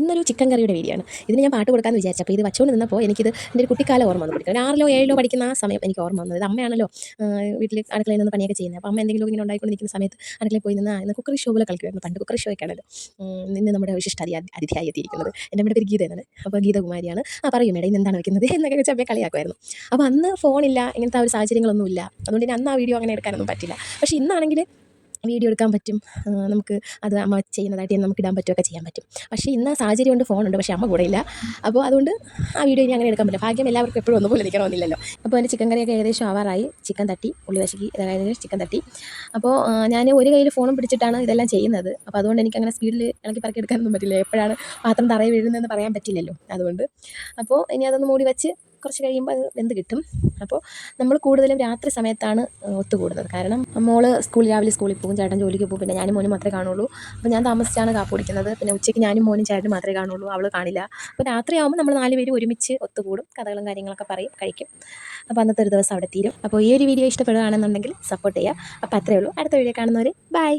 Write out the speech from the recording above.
ഇന്നൊരു ചിക്കൻ കറിയുടെ വീഡിയോ ആണ്. ഇതിന് ഞാൻ പാട്ട് കൊടുക്കാമെന്ന് വിചാരിച്ചു. അപ്പോൾ ഇത് വച്ചുകൊണ്ട് നിന്നപ്പോൾ എനിക്കിത് എൻ്റെ ഒരു കുട്ടിക്കാലം ഓർമ്മ വന്നു. ഒരു 6ലോ 7ലോ പഠിക്കുന്ന ആ സമയം എനിക്ക് ഓർമ്മ വന്നത്. ഇത് അമ്മയാണല്ലോ വീട്ടിൽ അടുക്കളയിൽ നിന്ന് പണിയൊക്കെ ചെയ്യുന്നത്. അപ്പോൾ അമ്മ എന്തെങ്കിലും ഇങ്ങനെ ഉണ്ടായിക്കൊണ്ട് നിൽക്കുന്ന സമയത്ത് അടുക്കളയിൽ പോയി നിന്ന് ഇന്ന് കുക്കറി ഷോ പോലെ കളിക്കുമായിരുന്നു. പണ്ട് കുക്കറി ഷോ ഒക്കെയാണല്ലോ. ഇന്ന് നമ്മുടെ വിശിഷ്ട അതിഥിയായി എത്തിയിരിക്കുന്നത് എൻ്റെ അമ്മയുടെ പേര് ഗീതയാണ്. അപ്പോൾ ഗീതകുമാരിയാണ്. പറയും മേഡം ഇന്ന് എന്താണ് വെക്കുന്നത് എന്നൊക്കെ വെച്ച് അമ്മയെ കളിയാക്കുമായിരുന്നു. അപ്പോൾ അന്ന് ഫോണില്ല, ഇങ്ങനത്തെ ആ ഒരു സാഹചര്യങ്ങളൊന്നുമില്ല. അതുകൊണ്ട് തന്നെ അന്ന് ആ വീഡിയോ അങ്ങനെ എടുക്കാനൊന്നും പറ്റില്ല. പക്ഷേ ഇന്നാണെങ്കിൽ വീഡിയോ എടുക്കാൻ പറ്റും. നമുക്ക് അത് അമ്മ ചെയ്യുന്നതായിട്ട് നമുക്ക് ഇടാൻ പറ്റുമൊക്കെ ചെയ്യാൻ പറ്റും. പക്ഷേ ഇന്ന് സാഹചര്യം കൊണ്ട് ഫോണുണ്ട്, പക്ഷേ അമ്മ കൂടെ ഇല്ല. അപ്പോൾ അതുകൊണ്ട് ആ വീഡിയോ ഇനി അങ്ങനെ എടുക്കാൻ പറ്റില്ല. ഭാഗ്യം എല്ലാവർക്കും എപ്പോഴും ഒന്നുപോലെ നിൽക്കണമെന്നില്ലല്ലോ. അപ്പോൾ എൻ്റെ ചിക്കൻ കറിയൊക്കെ ഏകദേശം ആവാറായി. ചിക്കൻ തട്ടി, ഉള്ളി വശക്കി അതായത് ചിക്കൻ തട്ടി. അപ്പോൾ ഞാൻ ഒരു കയ്യിൽ ഫോണും പിടിച്ചിട്ടാണ് ഇതെല്ലാം ചെയ്യുന്നത്. അപ്പോൾ അതുകൊണ്ട് എനിക്കങ്ങനെ സ്പീഡിൽ ഇളക്കി പറക്കി എടുക്കാനൊന്നും പറ്റില്ല. എപ്പോഴാണ് പാത്രം തറയിൽ വീഴുന്നതെന്ന് പറയാൻ പറ്റില്ലല്ലോ. അതുകൊണ്ട് അപ്പോൾ ഇനി അതൊന്ന് മൂടി വെച്ച് കുറച്ച് കഴിയുമ്പോൾ അത് വെന്ത് കിട്ടും. അപ്പോൾ നമ്മൾ കൂടുതലും രാത്രി സമയത്താണ് ഒത്തുകൂടുന്നത്. കാരണം മോള് രാവിലെ സ്കൂളിൽ പോകും, ചേട്ടൻ ജോലിക്ക് പോകും, പിന്നെ ഞാനും മോനും മാത്രമേ കാണുള്ളൂ. അപ്പോൾ ഞാൻ താമസിച്ചാണ് കാപ്പി കുടിക്കുന്നത്. പിന്നെ ഉച്ചയ്ക്ക് ഞാനും മോനും ചേട്ടനും മാത്രമേ കാണുള്ളൂ, അവൾ കാണില്ല. അപ്പോൾ രാത്രിയാകുമ്പോൾ നമ്മൾ 4 പേരും ഒരുമിച്ച് ഒത്തുകൂടും, കഥകളും കാര്യങ്ങളൊക്കെ പറയും, കഴിക്കും. അപ്പോൾ അന്നത്തെ ഒരു ദിവസം അവിടെ തീരും. അപ്പോൾ ഈ ഒരു വീഡിയോ ഇഷ്ടപ്പെടുകയാണെന്നുണ്ടെങ്കിൽ സപ്പോർട്ട് ചെയ്യുക. അപ്പോൾ അത്രയേ ഉള്ളൂ. അടുത്ത വീഡിയോ കാണുന്നവർ ബൈ.